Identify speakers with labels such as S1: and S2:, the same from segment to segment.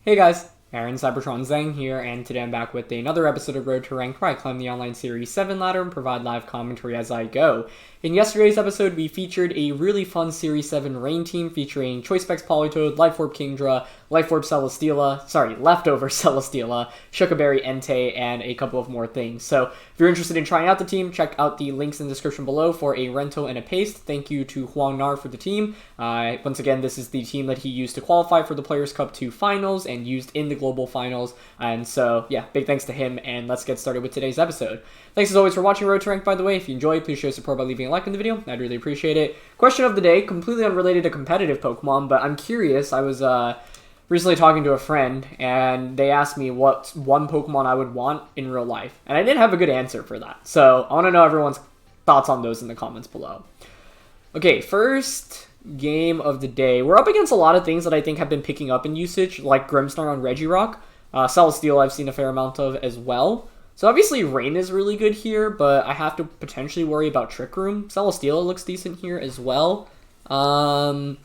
S1: Hey guys, Aaron Cybertron Zhang here, and today I'm back with another episode of Road to Rank where I climb the online Series 7 ladder and provide live commentary as I go. In yesterday's episode, we featured a really fun Series 7 rain team featuring Choice Specs Politoed, Life Orb Kingdra, Life Orb Leftover Celesteela, Shukaberry Entei, and a couple of more things. So if you're interested in trying out the team, check out the links in the description below for a rental and a paste. Thank you to Huang Nar for the team. Once again, this is the team that he used to qualify for the Players' Cup 2 finals and used in the global finals. And so, yeah, big thanks to him, and let's get started with today's episode. Thanks as always for watching Road to Rank, by the way. If you enjoyed, please show support by leaving a like in the video. I'd really appreciate it. Question of the day, completely unrelated to competitive Pokemon, but I'm curious. I was recently talking to a friend, and they asked me what one Pokemon I would want in real life, and I didn't have a good answer for that. So I want to know everyone's thoughts on those in the comments below. Okay, first game of the day. We're up against a lot of things that I think have been picking up in usage, like Grimmsnarl and Regirock. Celesteela I've seen a fair amount of as well. So obviously Rain is really good here, but I have to potentially worry about Trick Room. Celesteela looks decent here as well. And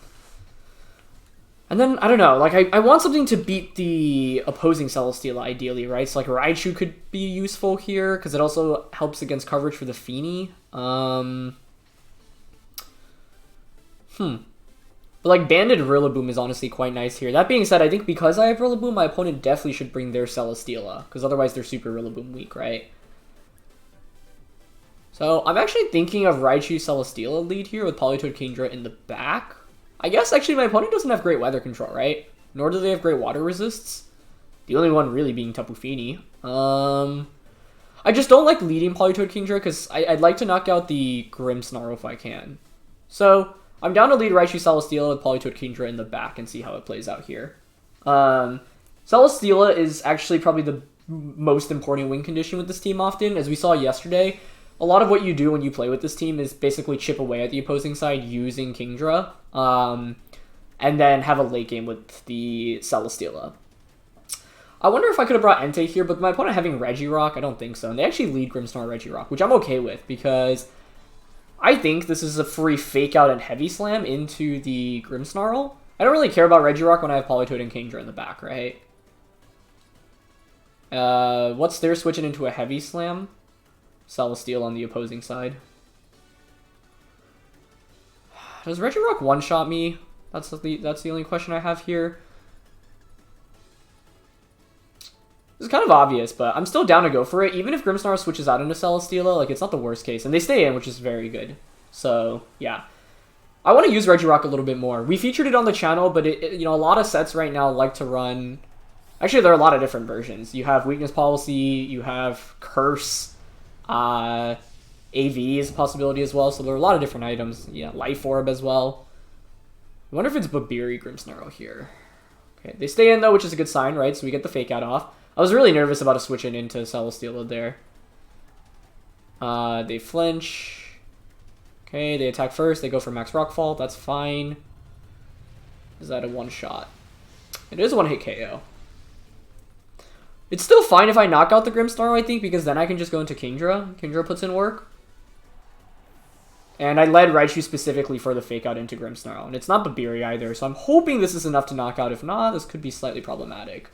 S1: then, I don't know, like, I want something to beat the opposing Celesteela, ideally, right? So, like, Raichu could be useful here, because it also helps against coverage for the Feeny. But, like, Banded Rillaboom is honestly quite nice here. That being said, I think because I have Rillaboom, my opponent definitely should bring their Celesteela, because otherwise they're super Rillaboom weak, right? So, I'm actually thinking of Raichu Celesteela lead here with Politoed Kingdra in the back. I guess, actually, my opponent doesn't have great weather control, right? Nor do they have great water resists. The only one really being Tapu Fini. I just don't like leading Politoed Kingdra because I'd like to knock out the Grimmsnarl if I can. So, I'm down to lead Raichu Celesteela with Politoed Kingdra in the back and see how it plays out here. Celesteela is actually probably the most important win condition with this team often. As we saw yesterday, a lot of what you do when you play with this team is basically chip away at the opposing side using Kingdra, and then have a late game with the Celesteela. I wonder if I could have brought Entei here, but my opponent having Regirock, I don't think so. And they actually lead Grimmsnarl Regirock, which I'm okay with, because I think this is a free Fake Out and Heavy Slam into the Grimmsnarl. I don't really care about Regirock when I have Politoed and Kingdra in the back, right? What's their switching into a Heavy Slam? Celesteela on the opposing side. Does Regirock one-shot me? That's the only question I have here. It's kind of obvious, but I'm still down to go for it. Even if Grimmsnarl switches out into Celesteela, like, it's not the worst case. And they stay in, which is very good. So, yeah. I want to use Regirock a little bit more. We featured it on the channel, but a lot of sets right now like to run... Actually, there are a lot of different versions. You have Weakness Policy, you have Curse... AV is a possibility as well, so there are a lot of different items. Yeah, Life Orb as well. I wonder if it's Babiri Grimmsnarl here. Okay, they stay in though, which is a good sign, right? So we get the Fake Out off. I was really nervous about a switch in into Celesteela there. They flinch. Okay, they attack first. They go for Max Rockfall. That's fine. Is that a one-shot? It is a one-hit KO. It's still fine if I knock out the Grimmsnarl, I think, because then I can just go into Kingdra. Kingdra puts in work. And I led Raichu specifically for the Fake Out into Grimmsnarl. And it's not Babiri either, so I'm hoping this is enough to knock out. If not, this could be slightly problematic.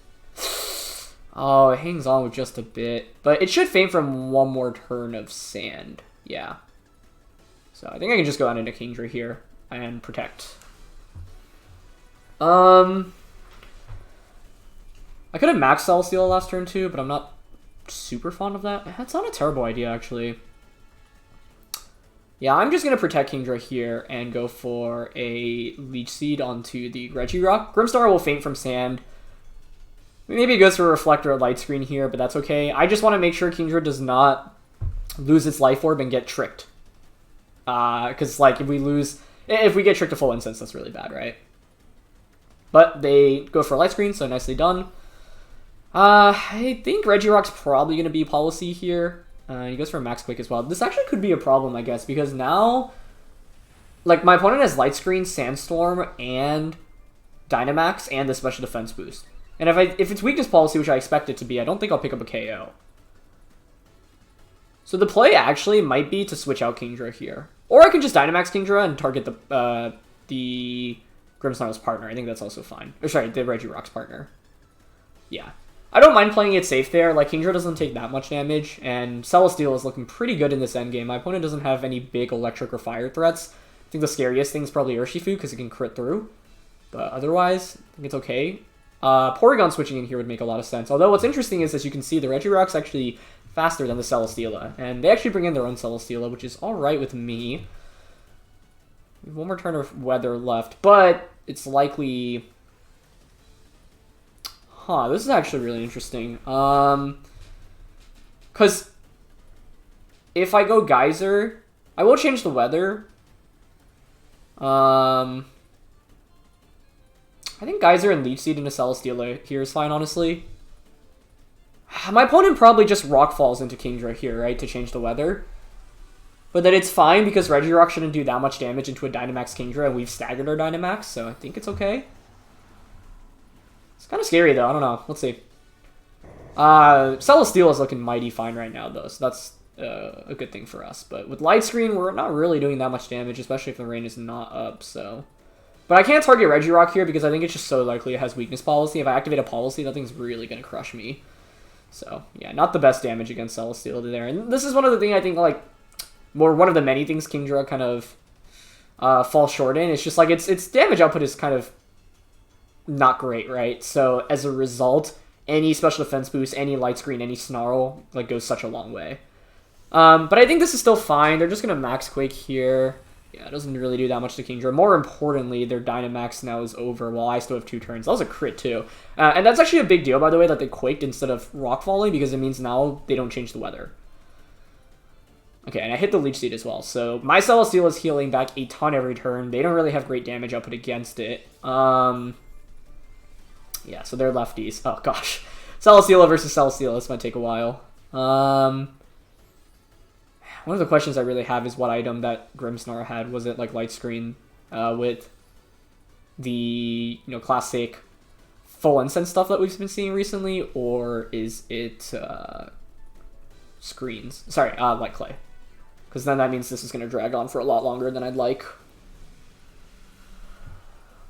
S1: Oh, it hangs on with just a bit. But it should faint from one more turn of Sand. Yeah. So I think I can just go out into Kingdra here and protect. I could have maxed Celesteela last turn too, but I'm not super fond of that. That's not a terrible idea, actually. Yeah, I'm just going to protect Kingdra here and go for a Leech Seed onto the Regirock. Grimmsnarl will faint from Sand. Maybe it goes for a Reflector or Light Screen here, but that's okay. I just want to make sure Kingdra does not lose its Life Orb and get tricked. Because, like, if we get tricked to full Incense, that's really bad, right? But they go for a Light Screen, so nicely done. I think Regirock's probably going to be policy here. He goes for a Max Quick as well. This actually could be a problem, I guess, because now, like, my opponent has Light Screen, Sandstorm, and Dynamax, and the Special Defense Boost. And if it's Weakness Policy, which I expect it to be, I don't think I'll pick up a KO. So the play actually might be to switch out Kingdra here. Or I can just Dynamax Kingdra and target the Grimmsnarl's partner. I think that's also fine. Or sorry, the Regirock's partner. yeah. I don't mind playing it safe there. Like, Kingdra doesn't take that much damage, and Celesteela is looking pretty good in this endgame. My opponent doesn't have any big electric or fire threats. I think the scariest thing is probably Urshifu, because it can crit through. But otherwise, I think it's okay. Porygon switching in here would make a lot of sense. Although what's interesting is, as you can see, the Regirock's actually faster than the Celesteela. And they actually bring in their own Celesteela, which is alright with me. We have one more turn of weather left, but it's likely... Huh, this is actually really interesting. Because if I go Geyser, I will change the weather. I think Geyser and Leech Seed into Celesteela here is fine, honestly. My opponent probably just Rock Falls into Kingdra here, right, to change the weather. But then it's fine because Regirock shouldn't do that much damage into a Dynamax Kingdra, and we've staggered our Dynamax, so I think it's okay. It's kind of scary, though. I don't know. Let's see. Celesteela is looking mighty fine right now, though, so that's a good thing for us. But with Light Screen, we're not really doing that much damage, especially if the rain is not up, so... But I can't target Regirock here because I think it's just so likely it has weakness policy. If I activate a policy, that thing's really going to crush me. So, yeah, not the best damage against Celesteela there. And this is one of the things I think, like, one of the many things Kingdra kind of falls short in. It's just, like, its damage output is kind of not great, right? So, as a result, any special defense boost, any light screen, any snarl, like, goes such a long way. But I think this is still fine. They're just going to Max Quake here. Yeah, it doesn't really do that much to Kingdra. More importantly, their Dynamax now is over while I still have 2 turns. That was a crit, too. And that's actually a big deal, by the way, that they Quaked instead of Rock Falling, because it means now they don't change the weather. Okay, and I hit the Leech Seed as well. So my Celesteela is healing back a ton every turn. They don't really have great damage output against it. Yeah, so they're lefties. Oh, gosh. Celesteela versus Celesteela. This might take a while. One of the questions I really have is what item that Grimmsnarl had. Was it like Light Screen with the classic full incense stuff that we've been seeing recently, or is it screens? Sorry, Light Clay. Because then that means this is going to drag on for a lot longer than I'd like.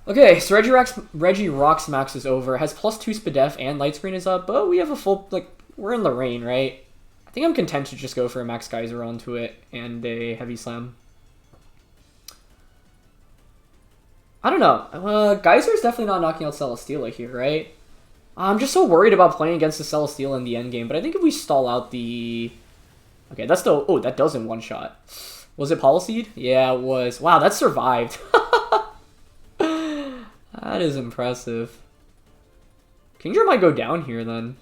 S1: Okay, so Regirock's max is over. Has +2 Spadef and Light Screen is up, but we have a full, we're in the rain, right? I think I'm content to just go for a Max Geyser onto it and a Heavy Slam. I don't know. Geyser's definitely not knocking out Celesteela here, right? I'm just so worried about playing against the Celesteela in the endgame, but I think if we stall out the... Okay, that's still... Oh, that does in one shot. Was it Policyed? Yeah, it was. Wow, that survived. That is impressive. Kingdra might go down here, then.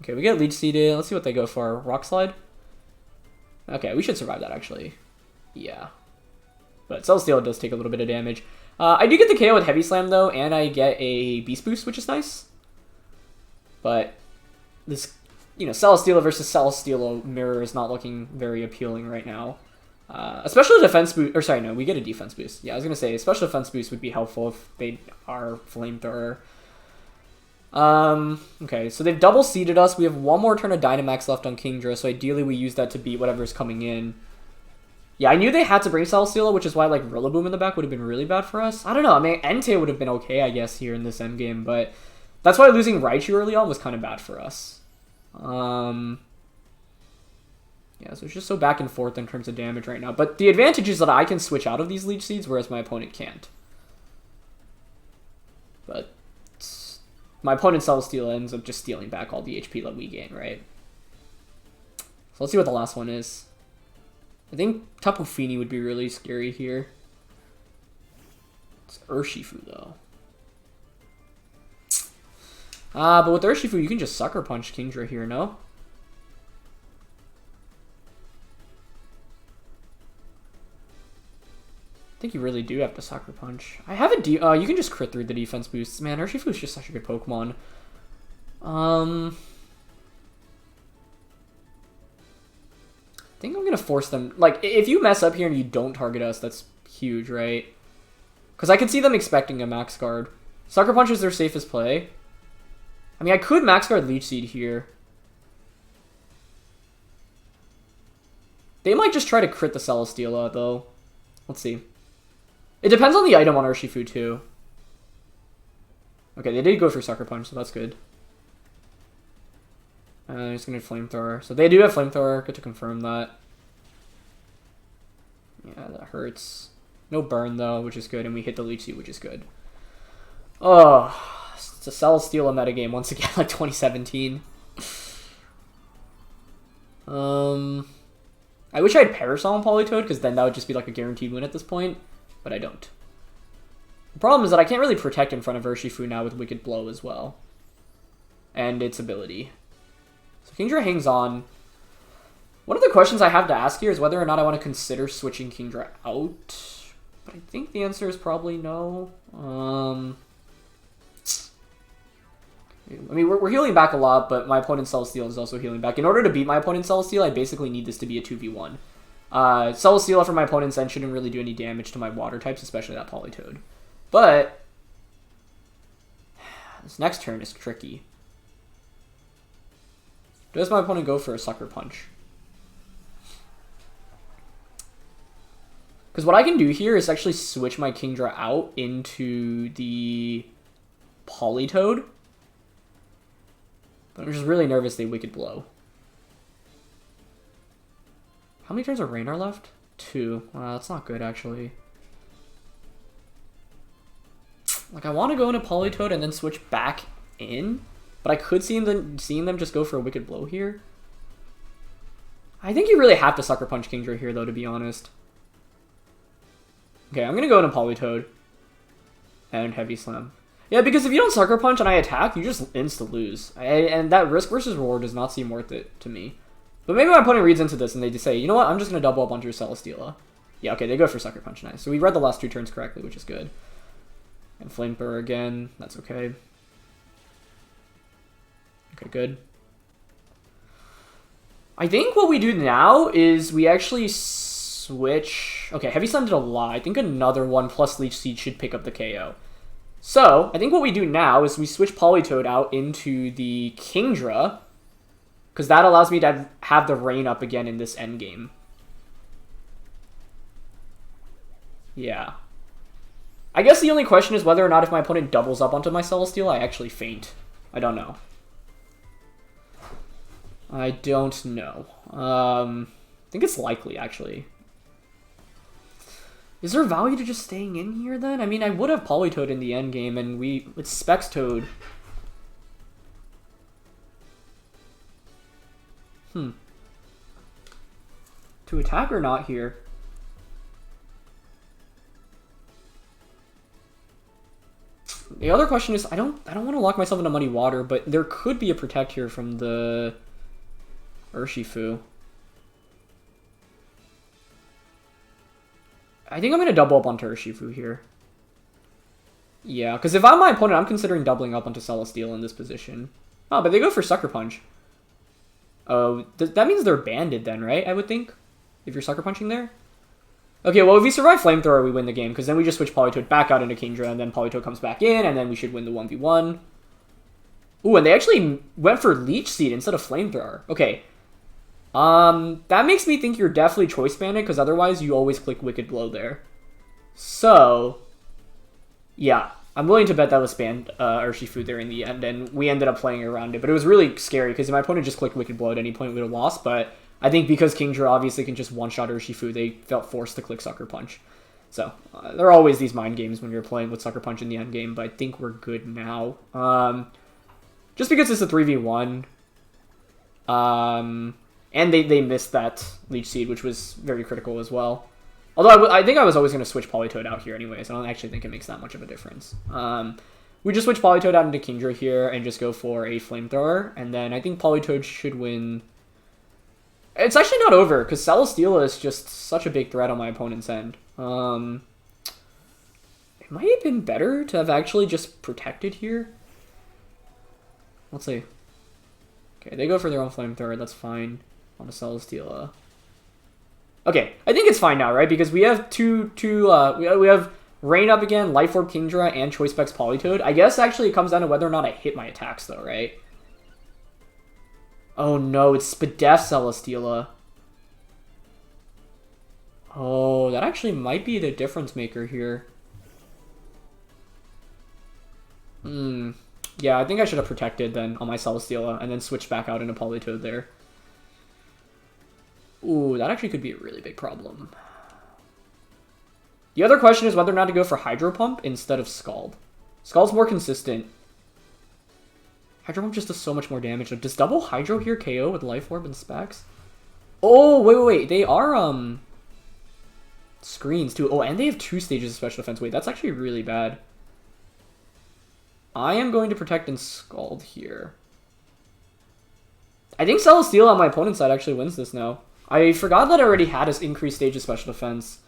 S1: Okay, we get Leech Seeded. Let's see what they go for. Rock Slide? Okay, we should survive that, actually. Yeah. But Celesteela does take a little bit of damage. I do get the KO with Heavy Slam, though, and I get a Beast Boost, which is nice. But this, Celesteela versus Celesteela mirror is not looking very appealing right now. Especially defense boost, or sorry, no, we get a defense boost. Yeah, I was going to say, a special defense boost would be helpful if they are Flamethrower. Okay, so they've double seeded us. We have one more turn of Dynamax left on Kingdra, so ideally we use that to beat whatever's coming in. Yeah, I knew they had to bring Celesteela, which is why, Rillaboom in the back would have been really bad for us. I don't know, I mean, Entei would have been okay, I guess, here in this endgame, but that's why losing Raichu early on was kind of bad for us. Yeah, so it's just so back and forth in terms of damage right now. But the advantage is that I can switch out of these Leech Seeds, whereas my opponent can't. But my opponent Celesteela ends up just stealing back all the HP that we gain, right? So let's see what the last one is. I think Tapu Fini would be really scary here. It's Urshifu, though. But with Urshifu, you can just Sucker Punch Kingdra here, no? I think you really do have to Sucker Punch. I have a you can just crit through the defense boosts. Man, Urshifu is just such a good Pokemon. I think I'm going to force them... if you mess up here and you don't target us, that's huge, right? Because I can see them expecting a Max Guard. Sucker Punch is their safest play. I mean, I could Max Guard Leech Seed here. They might just try to crit the Celesteela, though. Let's see. It depends on the item on Urshifu, too. Okay, they did go for Sucker Punch, so that's good. He's gonna flamethrower. So they do have flamethrower. Good to confirm that. Yeah, that hurts. No burn though, which is good, and we hit the leech seed, which is good. Oh, it's a Celesteela metagame once again, like 2017. I wish I had Parasol on Politoed, because then that would just be like a guaranteed win at this point, but I don't. The problem is that I can't really protect in front of Urshifu now with Wicked Blow as well. And its ability. So Kingdra hangs on. One of the questions I have to ask here is whether or not I want to consider switching Kingdra out. But I think the answer is probably no. I mean, we're healing back a lot, but my opponent's Celesteela is also healing back. In order to beat my opponent's Celesteela, I basically need this to be a 2v1. Celesteela from my opponent's end shouldn't really do any damage to my water types, especially that Politoed. But this next turn is tricky. Does my opponent go for a Sucker Punch? Because what I can do here is actually switch my Kingdra out into the Politoed. But I'm just really nervous they Wicked Blow. How many turns of Rain are left? 2. Wow, that's not good, actually. Like, I want to go into Politoed and then switch back in, but I could see them just go for a Wicked Blow here. I think you really have to Sucker Punch Kingdra here, though, to be honest. Okay, I'm going to go into Politoed and Heavy Slam. Yeah, because if you don't Sucker Punch and I attack, you just insta-lose. And that risk versus reward does not seem worth it to me. But maybe my opponent reads into this and they just say, you know what, I'm just going to double up onto your Celesteela. Yeah, okay, they go for Sucker Punch, nice. So we read the last 2 turns correctly, which is good. And Flamethrower again, that's okay. Okay, good. I think what we do now is we actually switch... Okay, Heavy Slam did a lot. I think another one plus Leech Seed should pick up the KO. So, I think what we do now is we switch Politoed out into the Kingdra, because that allows me to have the Rain up again in this endgame. Yeah. I guess the only question is whether or not if my opponent doubles up onto my Celesteela, I actually faint. I don't know. I don't know. I think it's likely, actually. Is there value to just staying in here, then? I mean, I would have Politoed in the endgame, and it's Specs Toad. To attack or not here? The other question is, I don't want to lock myself into Muddy Water, but there could be a Protect here from the Urshifu. I think I'm going to double up onto Urshifu here. Yeah, because if I'm my opponent, I'm considering doubling up onto Celesteela in this position. Oh, but they go for Sucker Punch. Oh, that means they're banded then, right? I would think, if you're Sucker Punching there. Okay, well, if we survive Flamethrower, we win the game, because then we just switch Politoed back out into Kingdra, and then Politoed comes back in, and then we should win the 1v1. Ooh, and they actually went for Leech Seed instead of Flamethrower. Okay. That makes me think you're definitely Choice Banded, because otherwise you always click Wicked Blow there. So, yeah, I'm willing to bet that was spanned Urshifu there in the end, and we ended up playing around it. But it was really scary, because if my opponent just clicked Wicked Blow at any point, we would have lost. But I think because Kingdra obviously can just one-shot Urshifu, they felt forced to click Sucker Punch. So, there are always these mind games when you're playing with Sucker Punch in the end game, but I think we're good now. Just because it's a 3v1. And they missed that Leech Seed, which was very critical as well. Although I think I was always going to switch Politoed out here anyways. I don't actually think it makes that much of a difference. We just switch Politoed out into Kingdra here and just go for a Flamethrower. And then I think Politoed should win. It's actually not over, because Celesteela is just such a big threat on my opponent's end. It might have been better to have actually just protected here. Let's see. Okay, they go for their own Flamethrower. That's fine. On a Celesteela. Okay, I think it's fine now, right? Because we have we have Rain up again, Life Orb Kingdra, and Choice Specs Politoed. I guess actually it comes down to whether or not I hit my attacks, though, right? Oh no, it's Spadef Celesteela. Oh, that actually might be the difference maker here. Yeah, I think I should have protected then on my Celesteela and then switched back out into Politoed there. Ooh, that actually could be a really big problem. The other question is whether or not to go for Hydro Pump instead of Scald. Scald's more consistent. Hydro Pump just does so much more damage. Does double Hydro here KO with Life Orb and Specs? Oh, wait. They are, screens, too. Oh, and they have 2 stages of special defense. Wait, that's actually really bad. I am going to protect and Scald here. I think Celesteela on my opponent's side actually wins this now. I forgot that I already had an increased stage of special defense.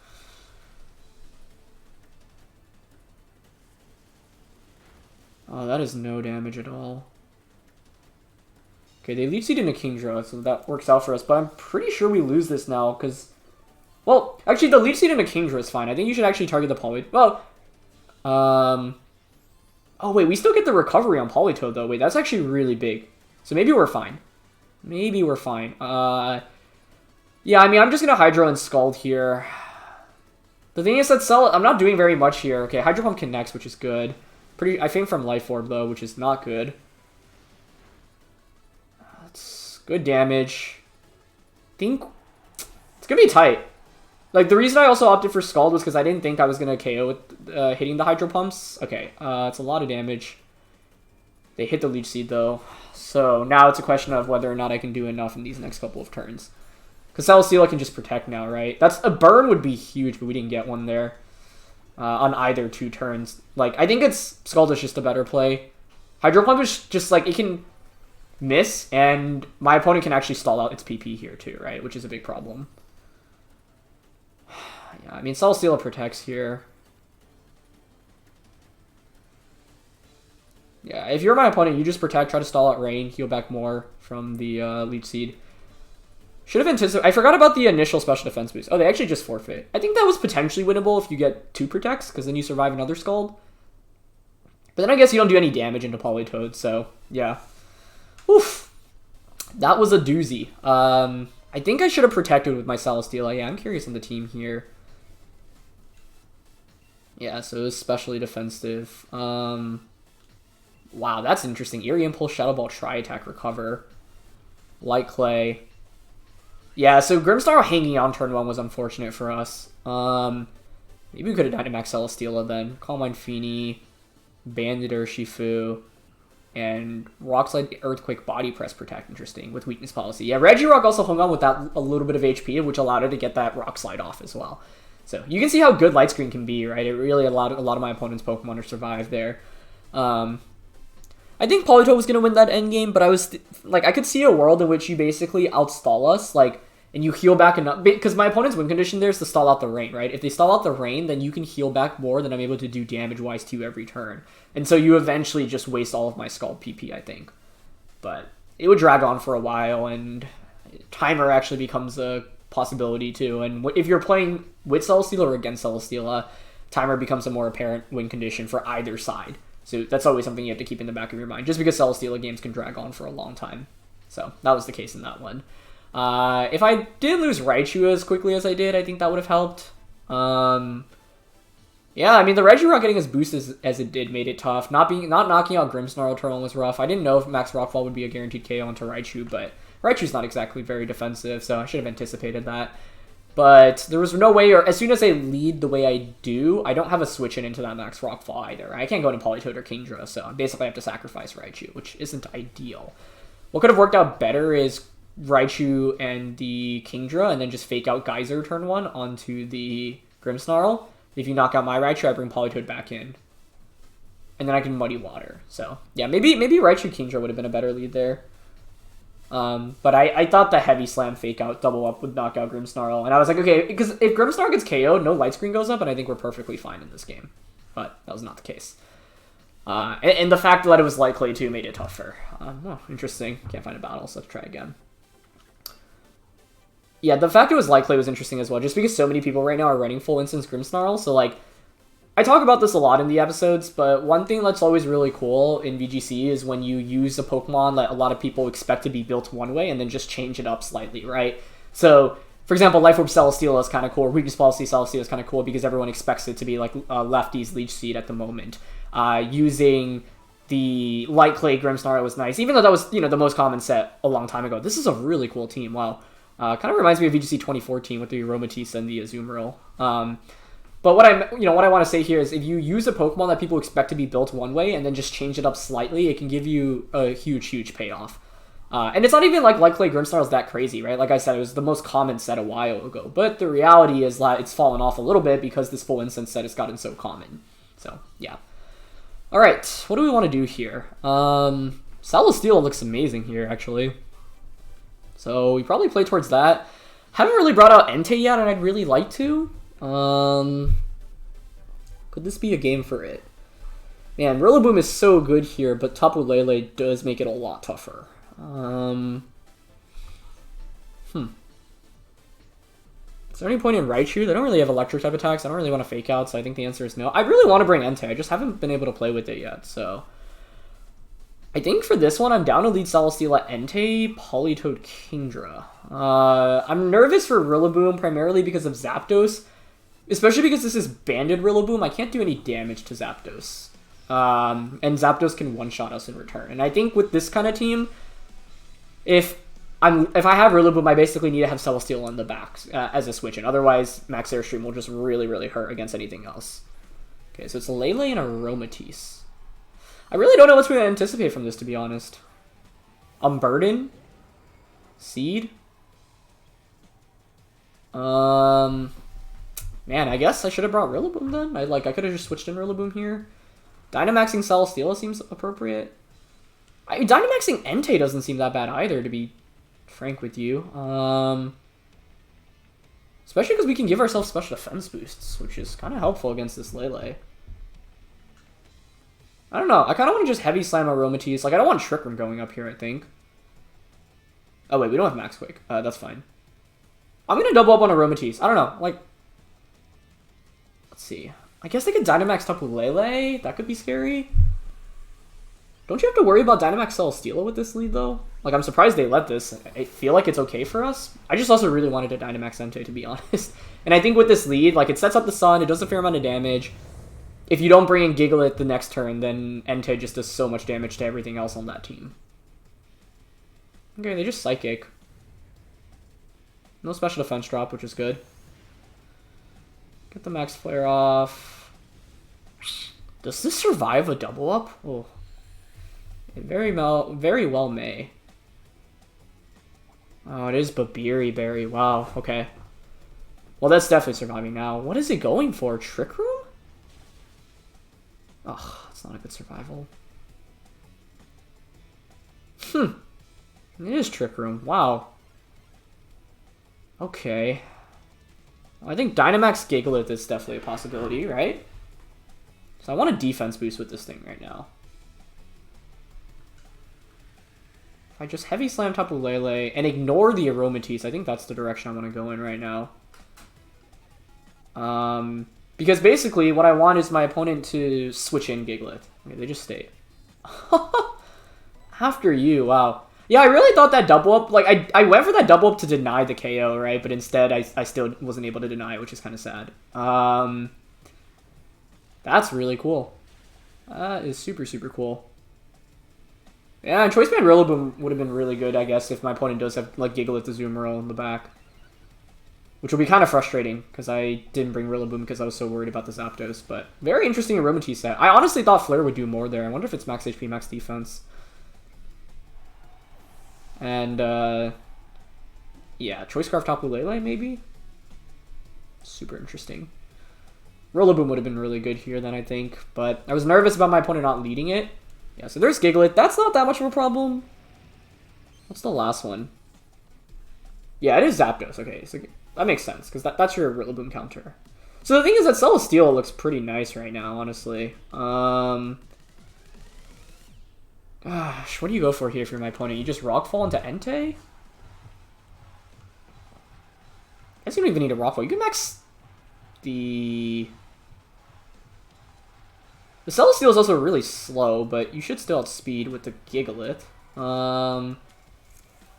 S1: Oh, that is no damage at all. Okay, they Leech Seed into Kingdra, so that works out for us. But I'm pretty sure we lose this now, because... Well, actually, the Leech Seed into Kingdra is fine. I think you should actually target the Poly... Well, oh, wait, we still get the recovery on Politoed, though. Wait, that's actually really big. So maybe we're fine. Maybe we're fine. Yeah, I mean, I'm just going to Hydro and Scald here. The thing is that I'm not doing very much here. Okay, Hydro Pump connects, which is good. I think from Life Orb, though, which is not good. That's good damage. I think it's going to be tight. Like, the reason I also opted for Scald was because I didn't think I was going to KO with hitting the Hydro Pumps. Okay, it's a lot of damage. They hit the Leech Seed, though. So now it's a question of whether or not I can do enough in these next couple of turns. Because Celesteela can just protect now, right? A burn would be huge, but we didn't get one there. On either 2 turns. Like, I think Scald is just a better play. Hydro Pump is just, like, it can miss, and my opponent can actually stall out its PP here, too, right? Which is a big problem. Yeah, I mean, Celesteela protects here. Yeah, if you're my opponent, you just protect, try to stall out Rain, heal back more from the Leech Seed. Should have anticipated. I forgot about the initial special defense boost. Oh, they actually just forfeit. I think that was potentially winnable if you get 2 protects, because then you survive another Scald. But then I guess you don't do any damage into Politoed, so yeah. Oof. That was a doozy. I think I should have protected with my Celesteela. Yeah, I'm curious on the team here. Yeah, so it was specially defensive. Wow, that's interesting. Eerie Impulse, Shadow Ball, Tri-Attack, Recover. Light Clay. Yeah, so Grimmsnarl hanging on turn 1 was unfortunate for us. Maybe we could have Dynamax Celesteela then. Calm Mind Feeny, Bandit Urshifu, and Rock Slide, Earthquake, Body Press, Protect. Interesting, with Weakness Policy. Yeah, Regirock also hung on with that a little bit of HP, which allowed it to get that Rock Slide off as well. So you can see how good Light Screen can be, right? It really allowed a lot of my opponent's Pokemon to survive there. I think Politoed was going to win that endgame, but I could see a world in which you basically outstall us, like, and you heal back enough, because my opponent's win condition there is to stall out the rain, right? If they stall out the rain, then you can heal back more than I'm able to do damage-wise to you every turn. And so you eventually just waste all of my Scald PP, I think. But it would drag on for a while, and timer actually becomes a possibility too. And if you're playing with Celesteela or against Celesteela, timer becomes a more apparent win condition for either side. So that's always something you have to keep in the back of your mind, just because Celesteela games can drag on for a long time. So that was the case in that one. If I didn't lose Raichu as quickly as I did, I think that would have helped. Yeah, I mean, the Regirock getting as boost as it did made it tough. Not knocking out Grimmsnarl turn 1 was rough. I didn't know if Max Rockfall would be a guaranteed KO onto Raichu, but Raichu's not exactly very defensive, so I should have anticipated that. But there was no way, or as soon as I lead the way I do, I don't have a switch into that Max Rockfall either. I can't go into Politoed or Kingdra, so I basically have to sacrifice Raichu, which isn't ideal. What could have worked out better is Raichu and the Kingdra, and then just fake out Geyser turn 1 onto the Grimmsnarl. If you knock out my Raichu, I bring Politoed back in. And then I can Muddy Water. So, yeah, maybe Raichu Kingdra would have been a better lead there. But I thought the Heavy Slam fake out double up would knock out Grimmsnarl. And I was like, okay, because if Grimmsnarl gets KO'd, no light screen goes up, and I think we're perfectly fine in this game. But that was not the case. And the fact that it was Light Clay too made it tougher. Oh, interesting. Can't find a battle, so let's try again. Yeah, the fact it was Light Clay was interesting as well, just because so many people right now are running full instance Grimmsnarl. So, like, I talk about this a lot in the episodes, but one thing that's always really cool in VGC is when you use a Pokemon that a lot of people expect to be built one way and then just change it up slightly, right? So, for example, Life Orb Celesteela is kind of cool, or Weakness Policy Celesteela is kind of cool because everyone expects it to be like Lefty's Leech Seed at the moment. Using the Light Clay Grimmsnarl was nice, even though that was, you know, the most common set a long time ago. This is a really cool team. Wow. Kind of reminds me of VGC 2014 with the Aromatisse and the Azumarill. But what I want to say here is if you use a Pokemon that people expect to be built one way and then just change it up slightly, it can give you a huge payoff. And it's not even like Light Clay Grimmsnarl is that crazy, right? Like I said, it was the most common set a while ago. But the reality is that it's fallen off a little bit because this full instance set has gotten so common. So, yeah. Alright, what do we want to do here? Celesteela looks amazing here, actually. So, we probably play towards that. Haven't really brought out Entei yet, and I'd really like to. Could this be a game for it? Man, Rillaboom is so good here, but Tapu Lele does make it a lot tougher. Is there any point in Raichu? They don't really have electric type attacks. I don't really want to fake out, so I think the answer is no. I really want to bring Entei. I just haven't been able to play with it yet, so... I think for this one, I'm down to lead Celesteela, Entei, Politoed, Kingdra. I'm nervous for Rillaboom, primarily because of Zapdos. Especially because this is banded Rillaboom. I can't do any damage to Zapdos. And Zapdos can one-shot us in return. And I think with this kind of team, if I have Rillaboom, I basically need to have Celesteela in the back as a switch-in. Otherwise, Max Airstream will just really hurt against anything else. Okay, so it's Lele and Aromatisse. I really don't know what to anticipate from this, to be honest. Unburden? Seed? Man, I guess I should have brought Rillaboom then. I could have just switched in Rillaboom here. Dynamaxing Celesteela seems appropriate. Dynamaxing Entei doesn't seem that bad either, to be frank with you. Especially because we can give ourselves special defense boosts, which is kind of helpful against this Lele. I don't know. I kind of want to just Heavy Slam Aromatisse. Like, I don't want Trick Room going up here, I think. Oh, wait, we don't have Max Quake. That's fine. I'm going to double up on Aromatisse. I don't know. Like, let's see. I guess they could Dynamax Tapu Lele. That could be scary. Don't you have to worry about Dynamax Celesteela with this lead, though? Like, I'm surprised they let this. I feel like it's okay for us. I just also really wanted to Dynamax Entei, to be honest. And I think with this lead, like, it sets up the Sun. It does a fair amount of damage. If you don't bring in Gigalith the next turn, then Entei just does so much damage to everything else on that team. Okay, they just Psychic. No special defense drop, which is good. Get the Max Flare off. Does this survive a double up? Oh. It very well may. Oh, it is Babiri Berry. Wow, okay. Well, that's definitely surviving now. What is it going for? Trick Room? Ugh, it's not a good survival. It is Trick Room. Wow. Okay. I think Dynamax Gigalith is definitely a possibility, right? So I want a defense boost with this thing right now. If I just Heavy Slam Tapu Lele and ignore the Aromatisse, I think that's the direction I want to go in right now. Because basically what I want is my opponent to switch in Gigalith. Okay, they just stay. After you, wow. Yeah, I really thought that double up, like, I went for that double up to deny the KO, right? But instead, I still wasn't able to deny it, which is kind of sad. That's really cool. That is super cool. Yeah, and Choice Band Rillaboom would have been really good, I guess, if my opponent does have, like, Gigalith Azumarill in the back. Which will be kind of frustrating, because I didn't bring Rillaboom because I was so worried about the Zapdos. But very interesting Aromatisse set. I honestly thought Flare would do more there. I wonder if it's max HP, max defense. And, yeah, Choice Scarf Tapu Lele, maybe? Super interesting. Rillaboom would have been really good here then, I think. But I was nervous about my opponent not leading it. Yeah, so there's Gigalith. That's not that much of a problem. What's the last one? Yeah, it is Zapdos. Okay, so that makes sense, because that's your Rillaboom counter. So the thing is that Celesteela looks pretty nice right now, honestly. Gosh, what do you go for here if you're my opponent? You just Rockfall into Entei? I guess you don't even need a Rockfall. You can max the... The Celesteela is also really slow, but you should still outspeed with the Gigalith.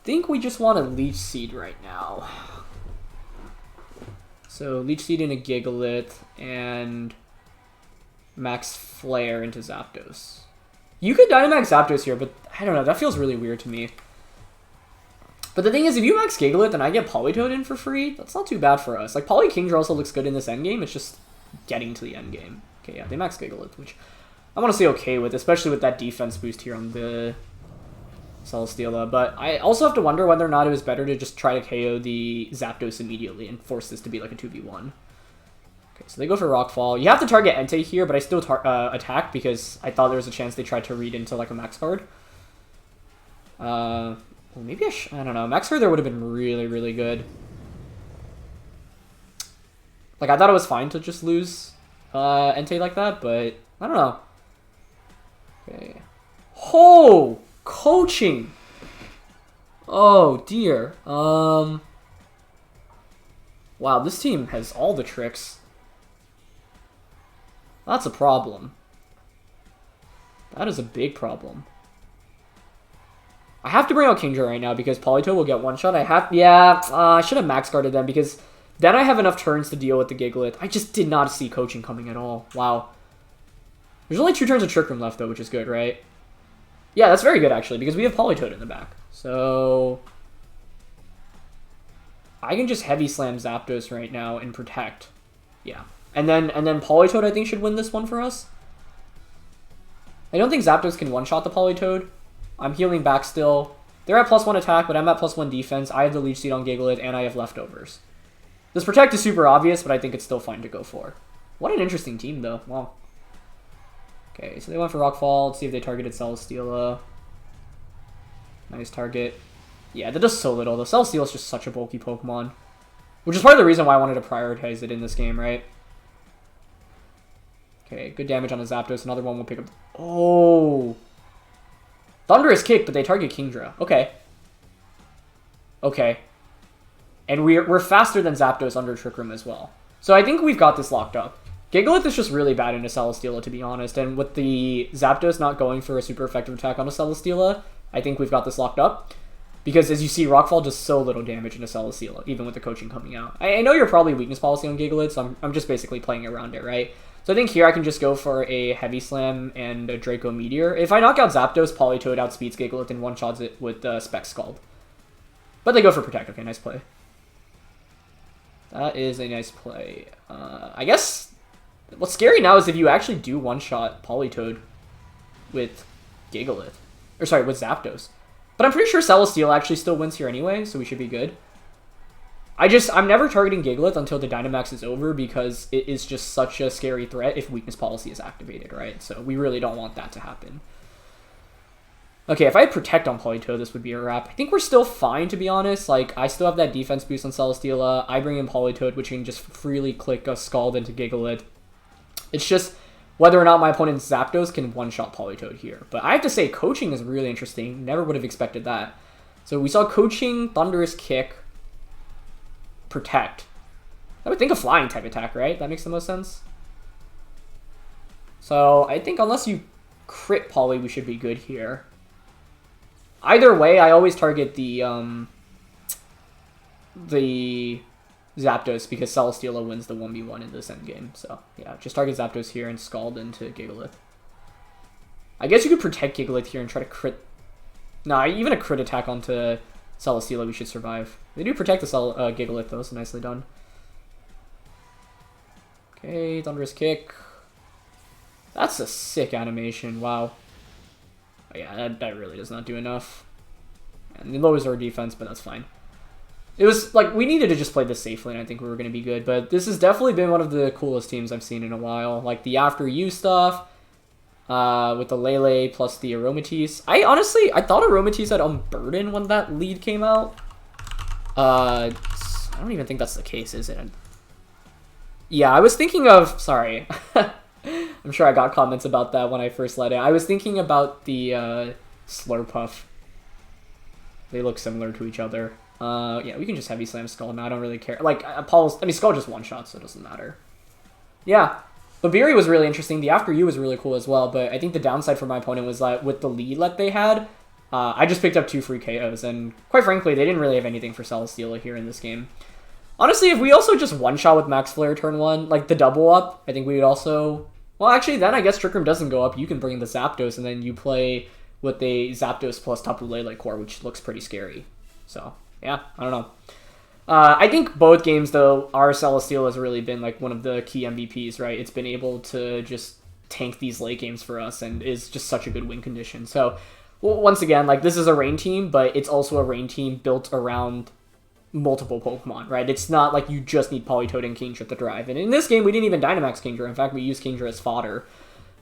S1: Think we just want to Leech Seed right now. So Leech Seed into Gigalith and Max Flare into Zapdos. You could Dynamax Zapdos here, but I don't know. That feels really weird to me. But the thing is, if you max Gigalith and I get Politoed in for free, that's not too bad for us. Like, Poly Kingdra also looks good in this endgame. It's just getting to the endgame. Okay, yeah, they max Gigalith, which I want to say okay with, especially with that defense boost here on the Celesteela. But I also have to wonder whether or not it was better to just try to KO the Zapdos immediately and force this to be like a 2v1. Okay, so they go for Rockfall. You have to target Entei here, but I still attacked because I thought there was a chance they tried to read into like a max card. Well, maybe I don't know. Max Further would have been really, really good. Like, I thought it was fine to just lose Entei like that, but I don't know. Okay. Oh! Coaching! Oh, dear. Wow, this team has all the tricks. That's a problem. That is a big problem. I have to bring out Kingdra right now because Politoed will get one shot. I should have max guarded them because then I have enough turns to deal with the Gigalith. I just did not see coaching coming at all. Wow. There's only 2 turns of Trick Room left though, which is good, right? Yeah, that's very good actually because we have Politoed in the back. So I can just Heavy Slam Zapdos right now and protect. Yeah. And then Politoed I think should win this one for us. I don't think Zapdos can one-shot the Politoed. I'm healing back still. They're at +1 attack, but I'm at +1 defense. I have the Leech Seed on Gigalith, and I have leftovers. This Protect is super obvious, but I think it's still fine to go for. What an interesting team, though. Wow. Okay, so they went for Rockfall. Let's see if they targeted Celesteela. Nice target. Yeah, that does so little. The Celesteela is just such a bulky Pokemon. Which is part of the reason why I wanted to prioritize it in this game, right? Okay, good damage on a Zapdos. Another one will pick up... Oh! Thunderous Kick, but they target Kingdra. Okay. Okay. And we're faster than Zapdos under Trick Room as well. So I think we've got this locked up. Gigalith is just really bad into Celesteela, to be honest. And with the Zapdos not going for a super effective attack on a Celesteela, I think we've got this locked up. Because as you see, Rockfall does so little damage into Celesteela, even with the coaching coming out. I know you're probably weakness policy on Gigalith, so I'm just basically playing around it, right? So I think here I can just go for a Heavy Slam and a Draco Meteor. If I knock out Zapdos, Politoed outspeeds Gigalith and one-shots it with Spec Scald. But they go for Protect. Okay, nice play. That is a nice play. I guess what's scary now is if you actually do one-shot Politoed with Gigalith. Or sorry, with Zapdos. But I'm pretty sure Celesteela actually still wins here anyway, so we should be good. I'm never targeting Gigalith until the Dynamax is over because it is just such a scary threat if weakness policy is activated, right? So we really don't want that to happen. Okay, if I had Protect on Politoed, this would be a wrap. I think we're still fine, to be honest. Like, I still have that defense boost on Celesteela. I bring in Politoed, which can just freely click a Scald into Gigalith. It's just whether or not my opponent's Zapdos can one-shot Politoed here. But I have to say, coaching is really interesting. Never would have expected that. So we saw coaching, Thunderous Kick, Protect. I would think a flying type attack, right? That makes the most sense. So I think unless you crit Poly, we should be good here. Either way, I always target the Zapdos because Celesteela wins the 1v1 in this endgame. So yeah, just target Zapdos here and Scald into Gigalith. I guess you could protect Gigalith here and try to crit. Nah, even a crit attack onto Celesteela, we should survive. They do protect the Gigalith though, so nicely done. Okay, Thunderous Kick. That's a sick animation, wow. Oh, yeah, that really does not do enough. And it lowers our defense, but that's fine. It was, like, we needed to just play this safely, and I think we were going to be good. But this has definitely been one of the coolest teams I've seen in a while. Like, the After You stuff, with the Lele plus the Aromatisse. I thought Aromatisse had Unburden when that lead came out. I don't even think that's the case, is it? Yeah, I was thinking of... Sorry. I'm sure I got comments about that when I first let it. I was thinking about the Slurpuff. They look similar to each other. Yeah, we can just Heavy Slam Skull now. I don't really care. Like, Skull just one-shot, so it doesn't matter. Yeah. But Beery was really interesting. The After You was really cool as well, but I think the downside for my opponent was that with the lead that they had, I just picked up 2 free KOs, and quite frankly, they didn't really have anything for Celesteela here in this game. Honestly, if we also just one-shot with Max Flare turn 1, like the double up, I think we would also Well, actually, then I guess Trick Room doesn't go up. You can bring the Zapdos, and then you play with a Zapdos plus Tapu Lele core, which looks pretty scary. So, yeah, I don't know. I think both games, though, our Celesteela has really been like one of the key MVPs, right? It's been able to just tank these late games for us and is just such a good win condition. So, well, once again, like, this is a rain team, but it's also a rain team built around multiple Pokemon, right? It's not like you just need Politoed and Kingdra to drive. And in this game, we didn't even Dynamax Kingdra. In fact, we used Kingdra as fodder.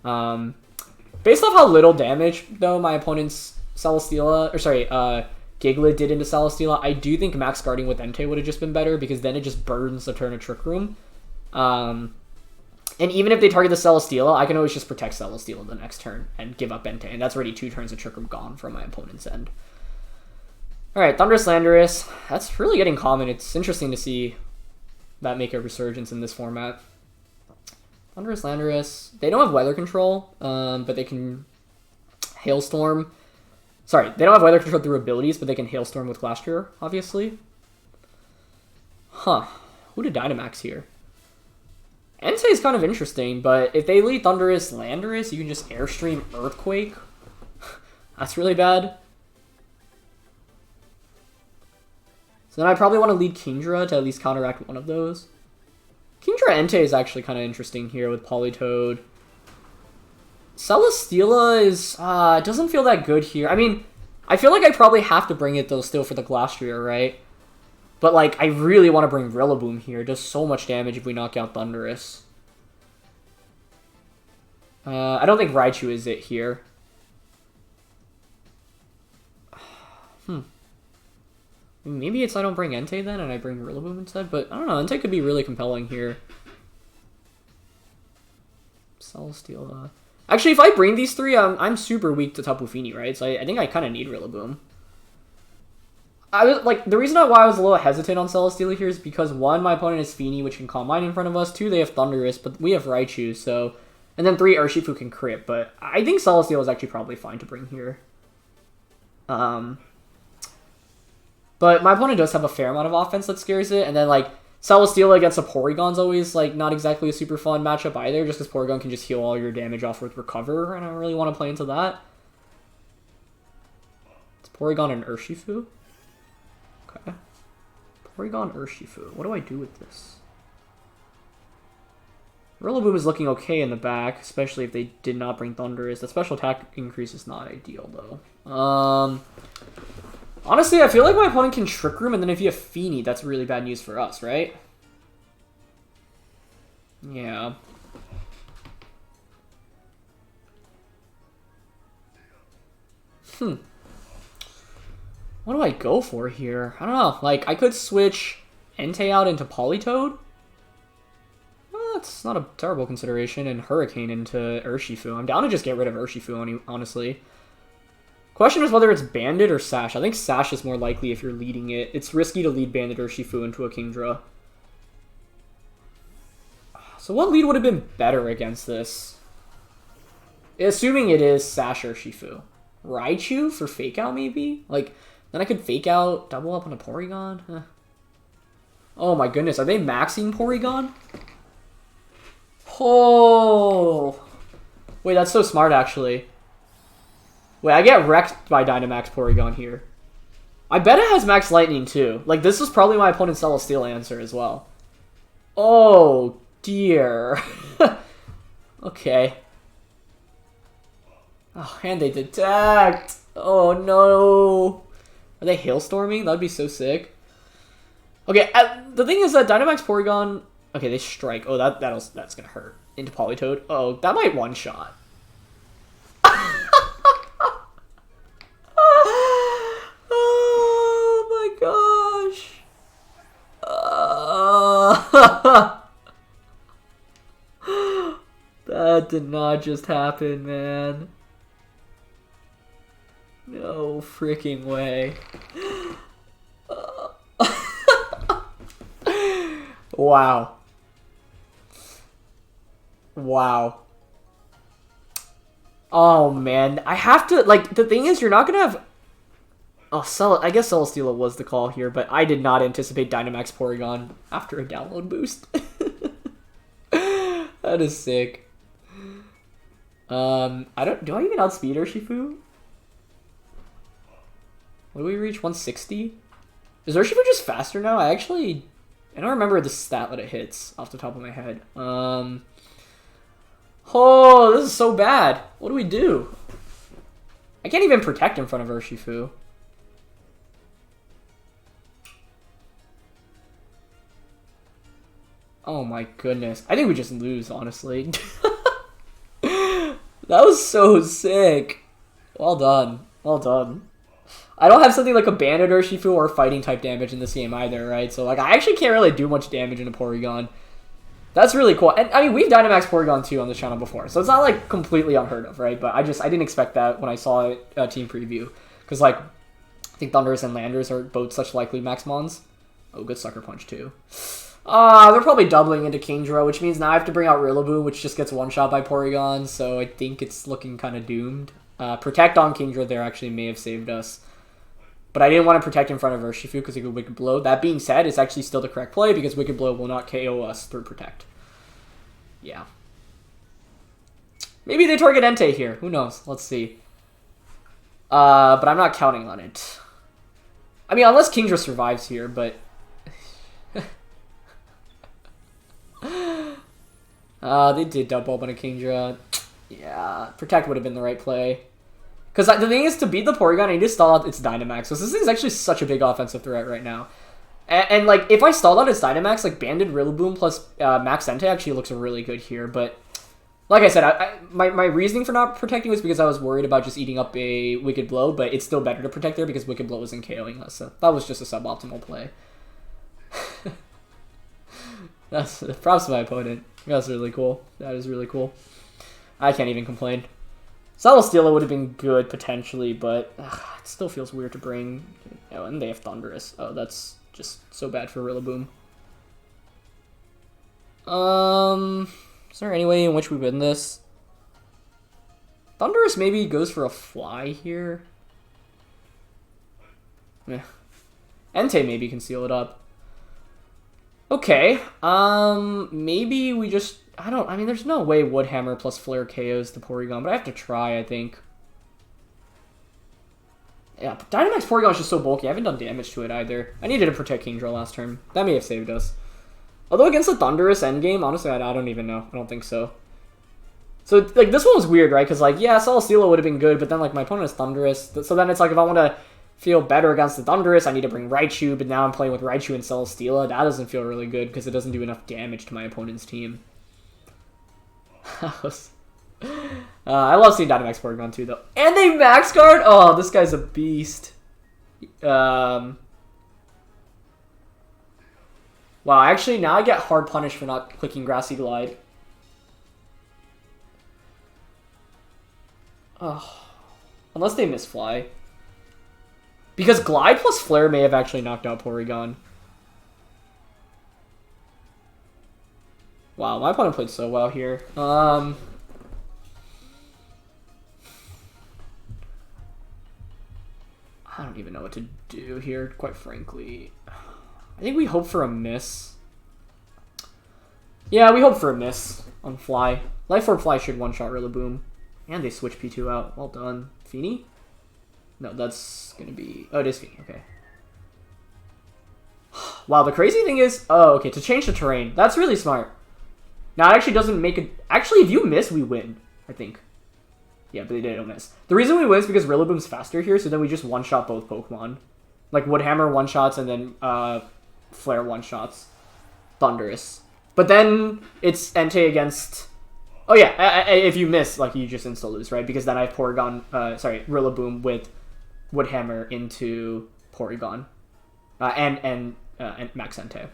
S1: Based off how little damage, though, my opponent's Celesteela, or sorry, Gigalith did into Celesteela, I do think Max Guarding with Entei would have just been better, because then it just burdens the turn of Trick Room. And even if they target the Celesteela, I can always just protect Celesteela the next turn and give up Entei, and that's already 2 turns of Trick Room gone from my opponent's end. Alright, Thundurus Landorus. That's really getting common. It's interesting to see that make a resurgence in this format. Thundurus Landorus. They don't have weather control, but they can Hailstorm. Sorry, they don't have weather control through abilities, but they can Hailstorm with Glastrier, obviously. Huh. Who did Dynamax here? Entei is kind of interesting, but if they lead Thundurus Landorus, you can just Airstream Earthquake. That's really bad. So then I probably want to lead Kingdra to at least counteract one of those. Kingdra Entei is actually kind of interesting here with Politoed. Celesteela is doesn't feel that good here. I mean, I feel like I probably have to bring it though still for the Glastrier, right? But like I really want to bring Rillaboom here. It does so much damage if we knock out Thundurus. I don't think Raichu is it here. Maybe it's I don't bring Entei then and I bring Rillaboom instead, but I don't know. Entei could be really compelling here. Celesteela. Actually, if I bring these 3, I'm super weak to Tapu Fini, right? So I think I kind of need Rillaboom. I was like, the reason why I was a little hesitant on Celesteela here is because 1, my opponent is Fini, which can Calm Mind in front of us. 2, they have Thundurus, but we have Raichu, so... And then 3, Urshifu can crit, but I think Celesteela is actually probably fine to bring here. But my opponent does have a fair amount of offense that scares it, and then, like, Celesteela against a Porygon's always, like, not exactly a super fun matchup either, just because Porygon can just heal all your damage off with Recover, and I don't really want to play into that. It's Porygon and Urshifu? Okay. Porygon, Urshifu. What do I do with this? Rillaboom is looking okay in the back, especially if they did not bring Thundurus. The special attack increase is not ideal, though. Honestly, I feel like my opponent can Trick Room, and then if you have Fini, that's really bad news for us, right? Yeah. What do I go for here? I don't know. Like, I could switch Entei out into Politoed. Well, that's not a terrible consideration, and Hurricane into Urshifu. I'm down to just get rid of Urshifu, honestly. Question is whether it's Bandit or Sash. I think Sash is more likely if you're leading it. It's risky to lead Bandit Urshifu into a Kingdra. So what lead would have been better against this? Assuming it is Sash Urshifu. Raichu for Fake Out, maybe? Like, then I could Fake Out, double up on a Porygon? Oh my goodness, are they maxing Porygon? Oh! Wait, that's so smart, actually. Wait, I get wrecked by Dynamax Porygon here. I bet it has Max Lightning, too. Like, this is probably my opponent's Celesteela answer as well. Oh, dear. Okay. Oh, and they detect. Oh, no. Are they Hailstorming? That would be so sick. Okay, the thing is that Dynamax Porygon... Okay, they strike. Oh, that's going to hurt. Into Politoed. Oh, that might one-shot. That did not just happen, man. No freaking way. Wow. Wow. Oh, man. I have to, like, the thing is, you're not gonna have... Oh, I guess Celesteela was the call here, but I did not anticipate Dynamax Porygon after a download boost. That is sick. Do I even outspeed Urshifu? What do we reach? 160? Is Urshifu just faster now? I don't remember the stat that it hits off the top of my head. Oh, this is so bad. What do we do? I can't even protect in front of Urshifu. Oh my goodness. I think we just lose, honestly. That was so sick. Well done. Well done. I don't have something like a Bandit Urshifu or fighting type damage in this game either, right? So like I actually can't really do much damage in a Porygon. That's really cool. And I mean, we've Dynamax Porygon 2 on this channel before, so it's not like completely unheard of, right? But I didn't expect that when I saw it team preview. Because like, I think Thundurus and Landers are both such likely Max Mons. Oh, good Sucker Punch too. They're probably doubling into Kingdra, which means now I have to bring out Rillaboom, which just gets one-shot by Porygon, so I think it's looking kind of doomed. Protect on Kingdra there actually may have saved us. But I didn't want to protect in front of Urshifu because he could Wicked Blow. That being said, it's actually still the correct play because Wicked Blow will not KO us through Protect. Yeah. Maybe they target Entei here. Who knows? Let's see. But I'm not counting on it. I mean, unless Kingdra survives here, but... they did double up on a Kingdra. Yeah, Protect would have been the right play. Because the thing is, to beat the Porygon, I need to stall out its Dynamax. So this thing is actually such a big offensive threat right now. And like, if I stalled out its Dynamax, like, Banded Rillaboom plus Max Entei actually looks really good here. But, like I said, my reasoning for not protecting was because I was worried about just eating up a Wicked Blow. But it's still better to protect there because Wicked Blow isn't KOing us. So that was just a suboptimal play. That's props to my opponent. That's really cool. That is really cool. I can't even complain. Celesteela would have been good, potentially, but it still feels weird to bring. Oh, and they have Thundurus. Oh, that's just so bad for Rillaboom. Is there any way in which we win this? Thundurus maybe goes for a fly here. Yeah. Entei maybe can seal it up. Okay, maybe we just... I mean, there's no way Woodhammer plus Flare KOs the Porygon, but I have to try, I think. Yeah, Dynamax Porygon is just so bulky. I haven't done damage to it either. I needed to protect Kingdra last turn. That may have saved us. Although against the Thundurus endgame, honestly, I don't even know. I don't think so. So, like, this one was weird, right? Because, like, yeah, Celesteela would have been good, but then, like, my opponent is Thundurus. So then it's like, if I want to feel better against the Thundurus, I need to bring Raichu, but now I'm playing with Raichu and Celesteela. That doesn't feel really good because it doesn't do enough damage to my opponent's team. I love seeing Dynamax Porygon too, though. And they max guard? Oh, this guy's a beast. Wow, actually, now I get hard punished for not clicking Grassy Glide. Oh, unless they miss Fly. Because Glide plus Flare may have actually knocked out Porygon. Wow, my opponent played so well here. I don't even know what to do here, quite frankly. I think we hope for a miss. Yeah, we hope for a miss on Fly. Life Orb Fly should one-shot Rillaboom. And they switch P2 out. Well done. Feeny? No, that's gonna be... Oh, it is Feeny. Okay. Wow, the crazy thing is... Oh, okay, to change the terrain. That's really smart. Now, it actually doesn't make it... Actually, if you miss, we win, I think. Yeah, but they didn't miss. The reason we win is because Rillaboom's faster here, so then we just one-shot both Pokemon. Like, Woodhammer one-shots and then Flare one-shots Thundurus. But then it's Entei against... Oh, yeah, if you miss, like, you just insta-lose, right? Because then I have Rillaboom with Woodhammer into Porygon. And Max Entei.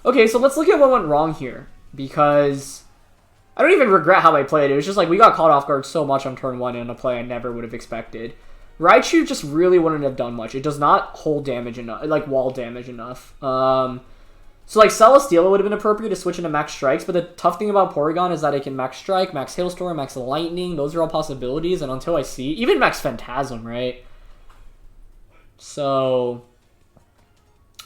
S1: Okay, so let's look at what went wrong here. Because I don't even regret how I played. It was just like we got caught off guard so much on turn 1 in a play I never would have expected. Raichu just really wouldn't have done much. It does not hold damage enough, like wall damage enough. So like Celesteela would have been appropriate to switch into Max Strikes, but the tough thing about Porygon is that it can Max Strike, Max Hailstorm, Max Lightning. Those are all possibilities, and until I see... Even Max Phantasm, right? So...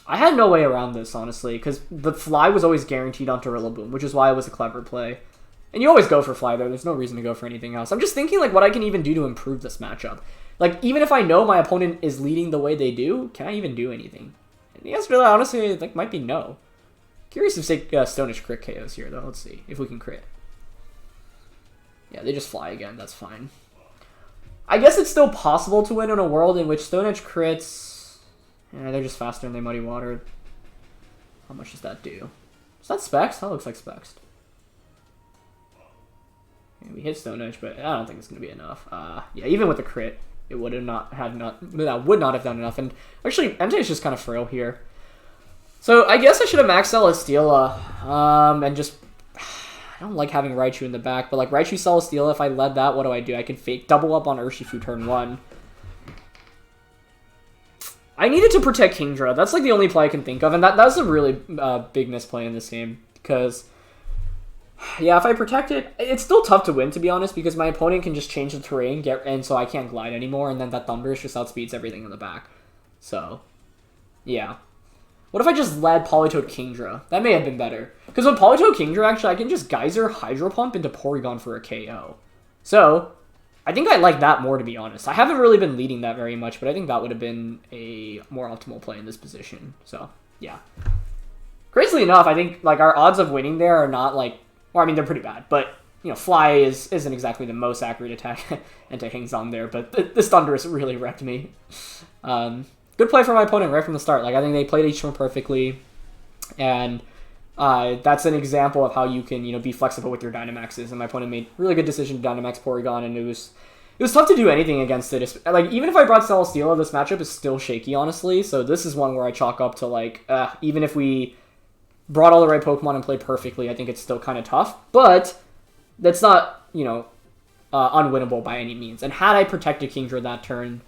S1: I had no way around this, honestly, because the Fly was always guaranteed onto Rillaboom, which is why it was a clever play. And you always go for fly, though. There's no reason to go for anything else. I'm just thinking, like, what I can even do to improve this matchup. Like, even if I know my opponent is leading the way they do, can I even do anything? And the answer to that, honestly, like, might be no. Curious if, say, Stone Edge crit KOs here, though. Let's see if we can crit. Yeah, they just fly again. That's fine. I guess it's still possible to win in a world in which Stone Edge crits... Yeah, they're just faster and they muddy water. How much does that do? Is that Specs? That looks like Specs. We hit Stone Edge, but I don't think it's going to be enough. Yeah, even with the crit, it would not have done enough. And actually, Entei is just kind of frail here. So I guess I should have maxed Celesteela, and just... I don't like having Raichu in the back, but like Raichu Celesteela, if I led that, what do? I can fake double up on Urshifu turn 1. I needed to protect Kingdra. That's like the only play I can think of, and that was a really big misplay in this game, because... Yeah, if I protect it, it's still tough to win, to be honest, because my opponent can just change the terrain, and so I can't glide anymore, and then that Thundurus just outspeeds everything in the back. So, yeah. What if I just led Politoed Kingdra? That may have been better. Because with Politoed Kingdra, actually, I can just Geyser Hydro Pump into Porygon for a KO. So, I think I like that more, to be honest. I haven't really been leading that very much, but I think that would have been a more optimal play in this position. So, yeah. Crazily enough, I think like our odds of winning there are not like... Well, I mean, they're pretty bad, but, you know, Fly isn't exactly the most accurate attack Entei hangs on there, but this Thundurus really wrecked me. Good play from my opponent right from the start. Like, I think they played each one perfectly, and that's an example of how you can, you know, be flexible with your Dynamaxes, and my opponent made a really good decision to Dynamax Porygon, and it was tough to do anything against it. Like, even if I brought Celesteela, this matchup is still shaky, honestly, so this is one where I chalk up to, like, even if we... brought all the right Pokemon and played perfectly, I think it's still kind of tough. But that's not, you know, unwinnable by any means. And had I protected Kingdra that turn...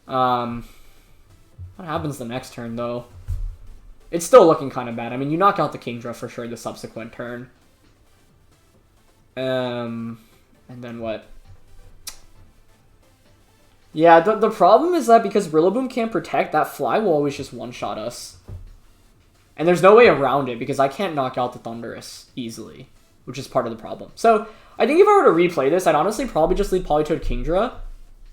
S1: what happens the next turn, though? It's still looking kind of bad. I mean, you knock out the Kingdra for sure the subsequent turn. And then what? Yeah, the problem is that because Rillaboom can't protect, that Fly will always just one-shot us. And there's no way around it because I can't knock out the Thundurus easily, which is part of the problem. So I think if I were to replay this, I'd honestly probably just lead Politoed Kingdra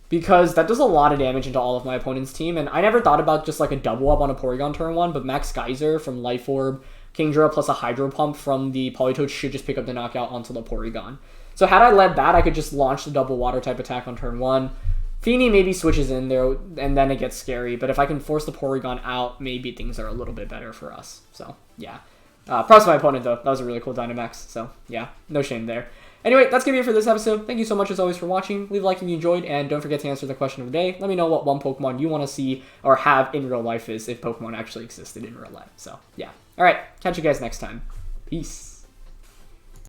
S1: because that does a lot of damage into all of my opponent's team. And I never thought about just like a double up on a Porygon turn 1, but Max Geyser from Life Orb, Kingdra plus a Hydro Pump from the Politoed should just pick up the knockout onto the Porygon. So had I led that, I could just launch the double water type attack on turn 1. Feeny maybe switches in there, and then it gets scary. But if I can force the Porygon out, maybe things are a little bit better for us. So, yeah. Props to my opponent, though. That was a really cool Dynamax. So, yeah. No shame there. Anyway, that's going to be it for this episode. Thank you so much, as always, for watching. Leave a like if you enjoyed, and don't forget to answer the question of the day. Let me know what one Pokemon you want to see or have in real life is, if Pokemon actually existed in real life. So, yeah. Alright, catch you guys next time. Peace.